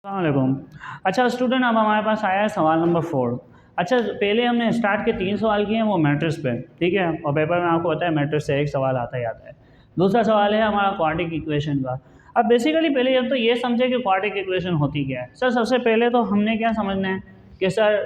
अस्सलाम। अच्छा स्टूडेंट, अब हमारे पास आया है सवाल नंबर 4। अच्छा, पहले हमने स्टार्ट के 3 सवाल किए हैं वो मैट्रिक्स पे, ठीक है, और पेपर में आपको पता है मैट्रिक्स से एक सवाल आता ही आता है। दूसरा सवाल है हमारा क्वाड्रेटिक इक्वेशन का। अब बेसिकली पहले अब तो ये समझे कि क्वाड्रेटिक इक्वेशन होती क्या है। सर सबसे पहले तो हमने क्या समझना है कि सर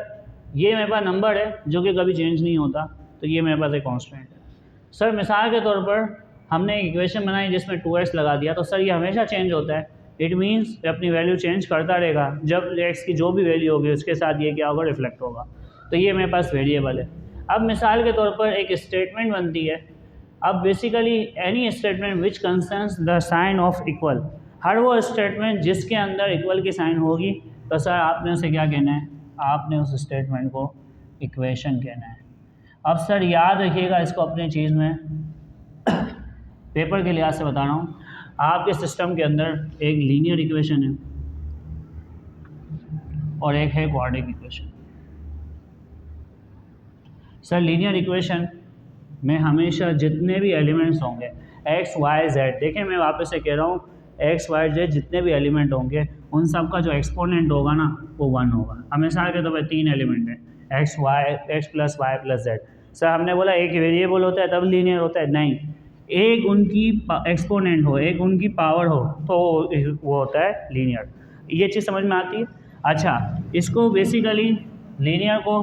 ये मेरे पास नंबर है जो कि कभी चेंज नहीं होता, तो ये मेरे पास एक कॉन्स्टेंट है। सर मिसाल के तौर पर हमने एक इक्वेशन बनाई जिसमें 2x लगा दिया, तो सर ये हमेशा चेंज होता है। इट मीन्स अपनी वैल्यू चेंज करता रहेगा, जब x की जो भी वैल्यू होगी उसके साथ ये क्या होगा, रिफ्लेक्ट होगा। तो ये मेरे पास वेरिएबल है। अब मिसाल के तौर पर एक स्टेटमेंट बनती है। अब basically any statement which concerns the sign of equal, हर वो स्टेटमेंट जिसके अंदर इक्वल की साइन होगी, तो सर आपने उसे क्या कहना है, आपने उस स्टेटमेंट को इक्वेशन कहना है। अब सर याद रखिएगा इसको अपनी चीज़ में, पेपर के लिहाज से बता रहा हूँ, आपके सिस्टम के अंदर एक लीनियर इक्वेशन है और एक है quadratic equation. Sir linear equation में हमेशा जितने भी एलिमेंट्स होंगे x, y, z, देखिए मैं वापस से कह रहा हूँ, x, y, z जितने भी एलिमेंट होंगे उन सब का जो एक्सपोनेंट होगा ना वो 1 होगा। हमेशा के तो 3 एलिमेंट हैं, x plus y plus z। Sir हमने बोला एक वेरिएबल होता है तब लीनियर होता है, नहीं, एक उनकी एक्सपोनेंट हो, एक उनकी पावर हो, तो वो होता है लीनियर। ये चीज़ समझ में आती है। अच्छा, इसको बेसिकली लीनियर को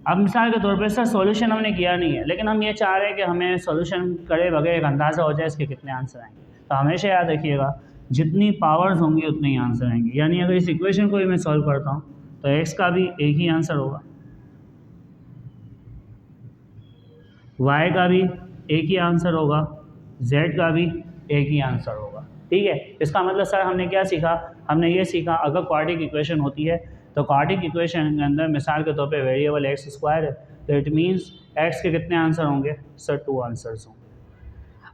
अब मिसाल के तौर पर सर सॉल्यूशन हमने किया नहीं है, लेकिन हम ये चाह रहे हैं कि हमें सॉल्यूशन करे बगैर एक अंदाज़ा हो जाए इसके कितने आंसर आएंगे। तो हमेशा याद रखिएगा जितनी पावर्स होंगी उतने ही आंसर आएंगे। यानी अगर इस इक्वेशन को ही मैं सॉल्व करता हूँ तो x का भी एक ही आंसर होगा, y का भी एक ही आंसर होगा, z का भी एक ही आंसर होगा। ठीक है, इसका मतलब सर हमने क्या सीखा, हमने ये सीखा अगर क्वाड्रेटिक इक्वेशन होती है तो क्वाड्रेटिक इक्वेशन के अंदर मिसाल के तौर पे वेरिएबल x स्क्वायर है, तो इट मीन्स x के कितने आंसर होंगे, सर 2 आंसर्स होंगे।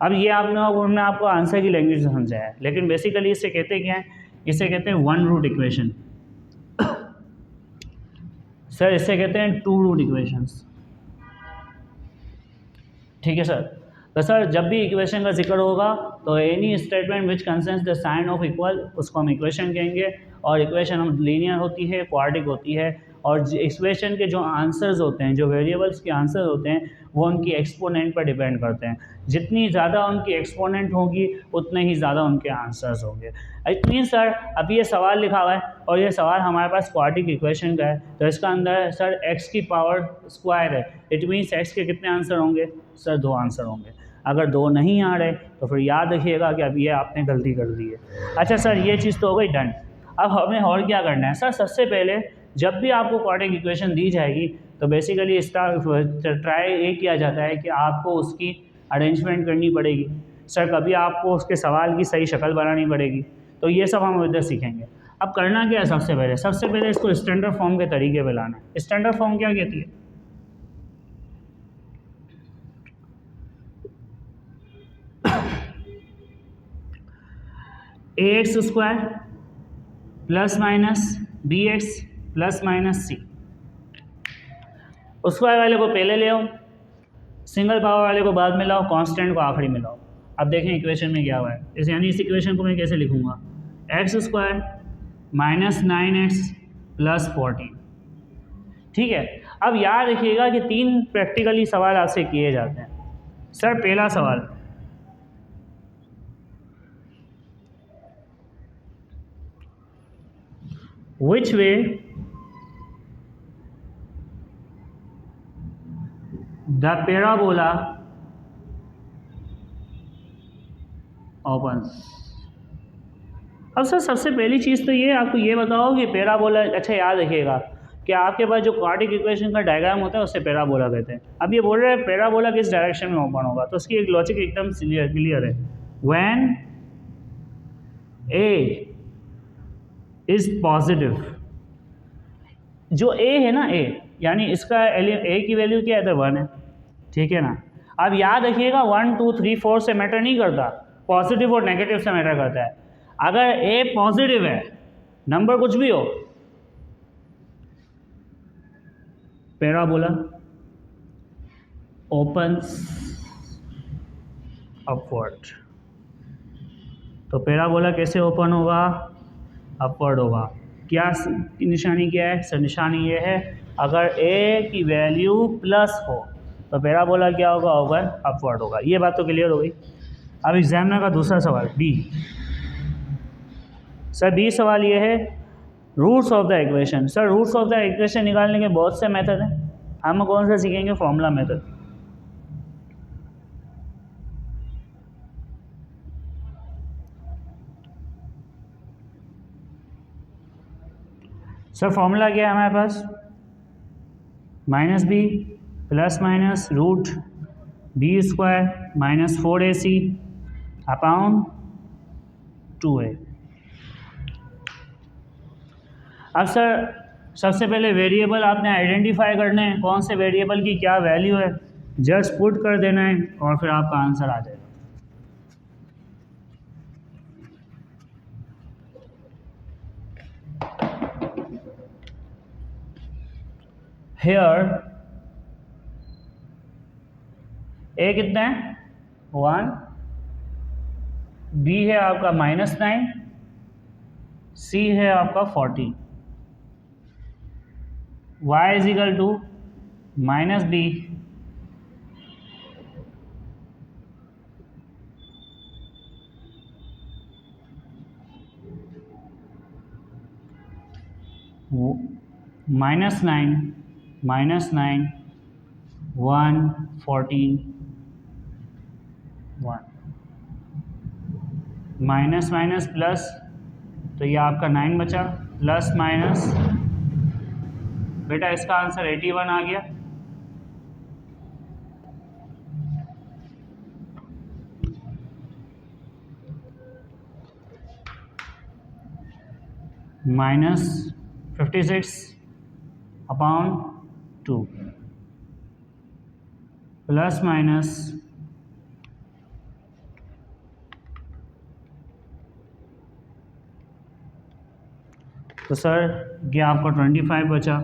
अब ये हमने आपको आंसर की लैंग्वेज में समझाया है, लेकिन बेसिकली इससे कहते क्या है, इसे कहते हैं 1 रूट इक्वेशन। सर इससे कहते हैं 2 रूट इक्वेशंस। ठीक है सर, तो सर जब भी इक्वेशन का जिक्र होगा तो any statement which concerns the sign of equal उसको हम इक्वेशन कहेंगे, और इक्वेशन हम लीनियर होती है, क्वाड्रेटिक होती है, और इक्वेशन के जो आंसर्स होते हैं, जो वेरिएबल्स के आंसर होते हैं, वो उनकी एक्सपोनेंट पर डिपेंड करते हैं। जितनी ज़्यादा उनकी एक्सपोनेंट होगी उतने ही ज़्यादा उनके आंसर्स होंगे। इतनी सर अभी ये सवाल लिखा हुआ है और ये सवाल हमारे पास क्वाड्रेटिक इक्वेशन का है, तो इसका अंदर सर x की पावर स्क्वायर है, इट मीन्स x के कितने आंसर होंगे, सर 2 आंसर होंगे। अगर 2 नहीं आ रहे तो फिर याद रखिएगा कि अब ये आपने गलती कर दी है। अच्छा सर ये चीज़ तो हो गई डन। अब हमें और क्या करना है सर, सबसे पहले जब भी आपको क्वाड्रेटिक इक्वेशन दी जाएगी तो बेसिकली इसका ट्राई ये किया जाता है कि आपको उसकी अरेंजमेंट करनी पड़ेगी। सर कभी आपको उसके सवाल की सही शक्ल बनानी पड़ेगी, तो ये सब हम उधर सीखेंगे। अब करना क्या है, सबसे पहले इसको स्टैंडर्ड फॉर्म के तरीके पे लाना है। स्टैंडर्ड फॉर्म क्या कहती है, ax square plus minus bx plus minus c। Square वाले को पहले ले आओ, सिंगल पावर वाले को बाद में लाओ, कांस्टेंट को आखिरी में लाओ। अब देखें इक्वेशन में क्या हुआ है, इस यानी इस इक्वेशन को मैं कैसे लिखूंगा, x square minus 9x plus 14। ठीक है, अब याद रखिएगा कि 3 प्रैक्टिकली सवाल आपसे किए जाते हैं। सर पहला सवाल, which way the parabola opens। अब सर सबसे पहली चीज़ तो ये आपको ये बताओ कि पैराबोला, अच्छा याद रखिएगा कि आपके पास जो क्वाड्रेटिक इक्वेशन का डायग्राम होता है उससे पैराबोला कहते हैं। अब ये बोल रहे हैं पैराबोला किस डायरेक्शन में ओपन होगा, तो उसकी एक लॉजिक एकदम क्लियर है, व्हेन ए इज पॉजिटिव। जो ए है ना, ए यानी इसका ए की वैल्यू क्या है, तो 1 है। ठीक है ना, अब याद रखिएगा 1 2 3 4 से मैटर नहीं करता, पॉजिटिव और नेगेटिव से मैटर करता है। अगर ए पॉजिटिव है, नंबर कुछ भी हो, पैराबोला ओपन्स अपवर्ड। तो पैराबोला कैसे ओपन होगा, अपवर्ड होगा। क्या निशानी क्या है सर? निशानी ये है अगर ए की वैल्यू प्लस हो तो पैराबोला क्या होगा? होगा अपवर्ड होगा। ये बात तो क्लियर हो गई। अब एग्जामिनर का दूसरा सवाल बी। सर बी सवाल ये है roots of the equation. Sir roots of the equation निकालने के बहुत से मेथड हैं, हम कौन सा सीखेंगे? Formula method. सर फॉर्मूला क्या है हमारे पास? Minus B plus minus root B square minus 4ac upon 2a। अब सर सबसे पहले वेरिएबल आपने आइडेंटिफाई करने हैं, कौन से वेरिएबल की क्या वैल्यू है, जस्ट पुट कर देना है और फिर आपका आंसर आ जाएगा। हेयर ए कितना है? 1, बी है आपका -9, सी है आपका 40, y is equal to minus b -9 -9 1 14 1 minus minus plus, तो ये आपका 9 बचा, प्लस माइनस, बेटा इसका आंसर 81 आ गया। -56 अपॉन 2 प्लस माइनस तो सर ये आपका 25 बचा।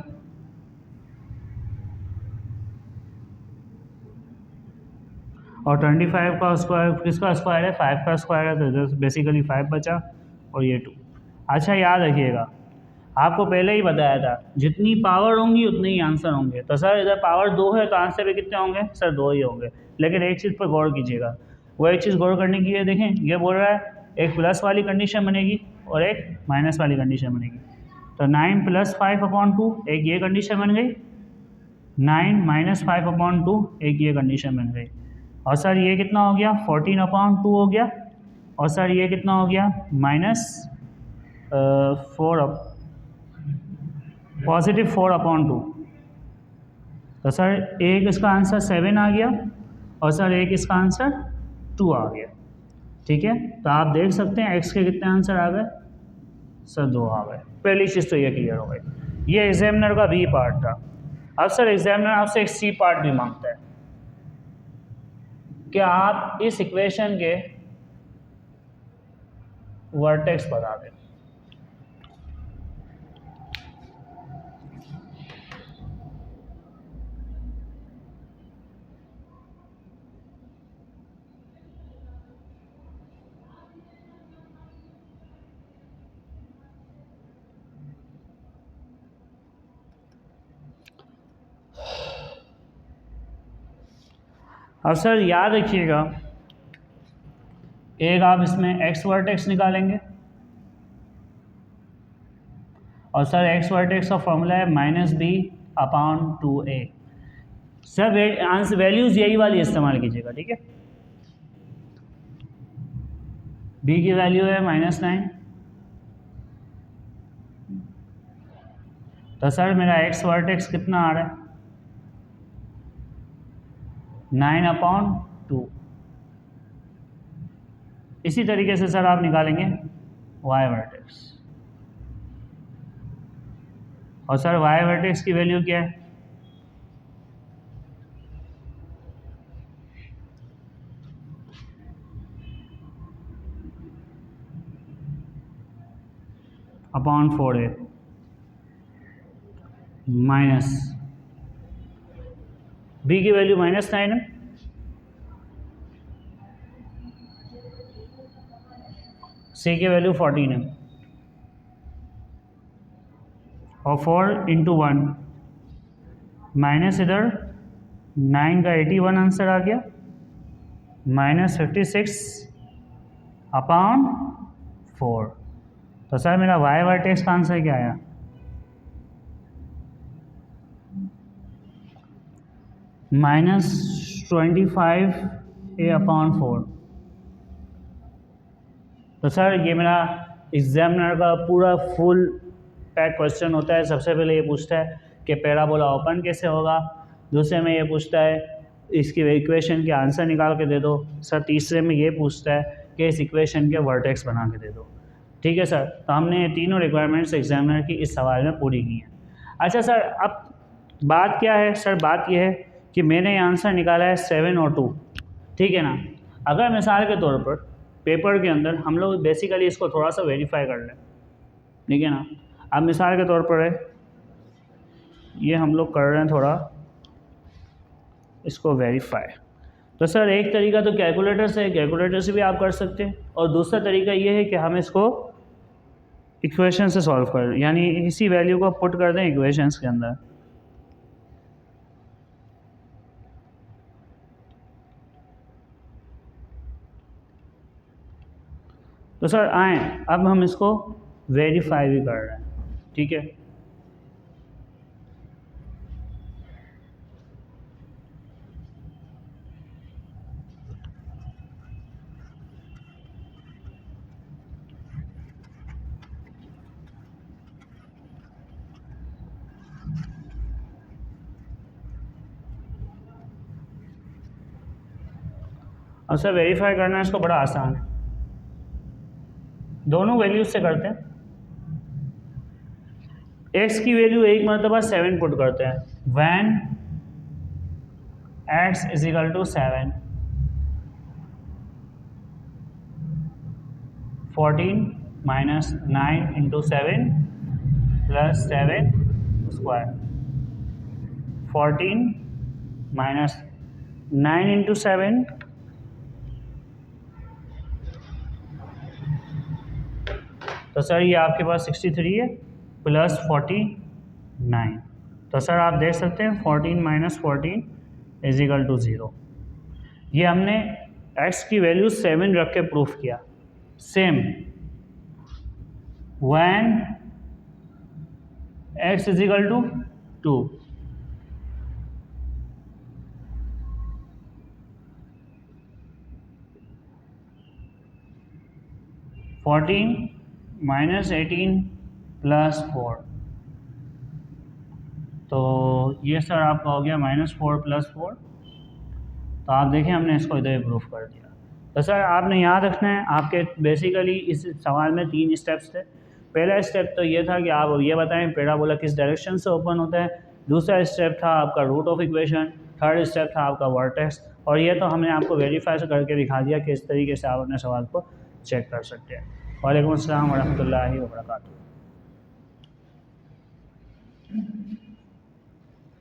और 25 का स्क्वायर किसका स्क्वायर है? 5 का स्क्वायर है, तो बेसिकली 5 बचा और ये 2। अच्छा याद रखिएगा, आपको पहले ही बताया था जितनी पावर होंगी उतने ही आंसर होंगे। तो सर इधर पावर 2 है तो आंसर भी कितने होंगे? सर 2 ही होंगे। लेकिन एक चीज़ पर गौर कीजिएगा, वो एक चीज़ गौर करने की है। देखें ये बोल रहा है एक प्लस वाली कंडीशन बनेगी और एक माइनस वाली कंडीशन बनेगी। तो 9 + 5 अपॉन 2 एक ये कंडीशन बन गई, 9 - 5 अपॉन 2 एक ये कंडीशन बन गई। और सर ये कितना हो गया? 14 अपॉन 2 हो गया। और सर ये कितना हो गया? +4 अपॉन 2। तो सर एक इसका आंसर 7 आ गया और सर एक इसका आंसर 2 आ गया। ठीक है, तो आप देख सकते हैं एक्स के कितने आंसर आ गए? सर 2 आ गए। पहली चीज़ तो ये क्लियर हो गई। ये एग्जामिनर का बी पार्ट था। अब सर एग्जामिनर आपसे एक सी पार्ट भी मांगता है कि आप इस इक्वेशन के वर्टेक्स बता दें। अब सर याद रखिएगा, एक आप इसमें एक्स वर्टेक्स निकालेंगे और सर एक्स वर्टेक्स का फॉर्मूला है -b upon 2a। Sir answer values यही वाली इस्तेमाल कीजिएगा, ठीक है। b की वैल्यू है -9, तो सर मेरा एक्स वर्टेक्स कितना आ रहा है? 9 अपॉन 2। इसी तरीके से सर आप निकालेंगे वाई वर्टेक्स, और सर वाई वर्टेक्स की वैल्यू क्या है? अपॉन 4a माइनस b की वैल्यू -9 है, c की वैल्यू 14 है। और 4 इंटू 1 माइनस इधर 9 का 81 आंसर आ गया, माइनस 56 अपॉन 4। तो सर मेरा वाई वर्टेक्स का आंसर क्या आया? -25 ए अपॉन 4। तो सर ये मेरा एग्जामिनर का पूरा फुल पैक क्वेश्चन होता है। सबसे पहले ये पूछता है कि पैराबोला ओपन कैसे होगा, दूसरे में ये पूछता है इसकी इक्वेशन के आंसर निकाल के दे दो। सर तीसरे में ये पूछता है कि इस इक्वेशन के वर्टेक्स बना के दे दो। ठीक है सर, तो हमने ये तीनों रिक्वायरमेंट्स एग्जामिनर की इस सवाल में पूरी की हैं। अच्छा सर, अब बात क्या है? सर बात ये है कि मैंने ये आंसर निकाला है 7 और 2, ठीक है ना। अगर मिसाल के तौर पर पेपर के अंदर हम लोग बेसिकली इसको थोड़ा सा वेरीफाई कर लें, ठीक है ना। अब मिसाल के तौर पर है ये हम लोग कर रहे हैं थोड़ा इसको वेरीफाई। तो सर एक तरीका तो कैलकुलेटर से, कैलकुलेटर से भी आप कर सकते हैं, और दूसरा तरीका ये है कि हम इसको इक्वेशन से सॉल्व कर, यानी इसी वैल्यू को पुट कर दें इक्वेशंस के अंदर। तो सर आए, अब हम इसको वेरीफाई भी कर रहे हैं, ठीक है। अब सर वेरीफाई करना है इसको बड़ा आसान है, दोनों वैल्यूज से करते हैं। x की वैल्यू एक मरतबा 7 पुट करते हैं, when x is equal to 7, 14 minus 9 into 7 plus 7 square, 14 minus 9 into 7 तो सर ये आपके पास 63 है प्लस 49। तो सर आप देख सकते हैं 14 माइनस 14 इज इक्वल टू 0। ये हमने x की वैल्यू 7 रख के प्रूफ किया। Same when x is equal to 2, minus 18 plus 4, तो ये सर आपका हो गया -4 प्लस 4। तो आप देखें हमने इसको इधर प्रूफ कर दिया। तो सर आपने याद रखना है, आपके बेसिकली इस सवाल में 3 स्टेप्स थे। पहला स्टेप तो ये था कि आप ये बताएं पैराबोला किस डायरेक्शन से ओपन होता है, दूसरा स्टेप था आपका root of equation, third step था आपका वर्टेक्स, और ये तो हमने आपको वेरीफाई से करके दिखा दिया कि इस तरीके से आप अपने सवाल को चेक कर सकते हैं। वालेकुम अस्सलाम वरहमतुल्लाहि वबरकातुहू।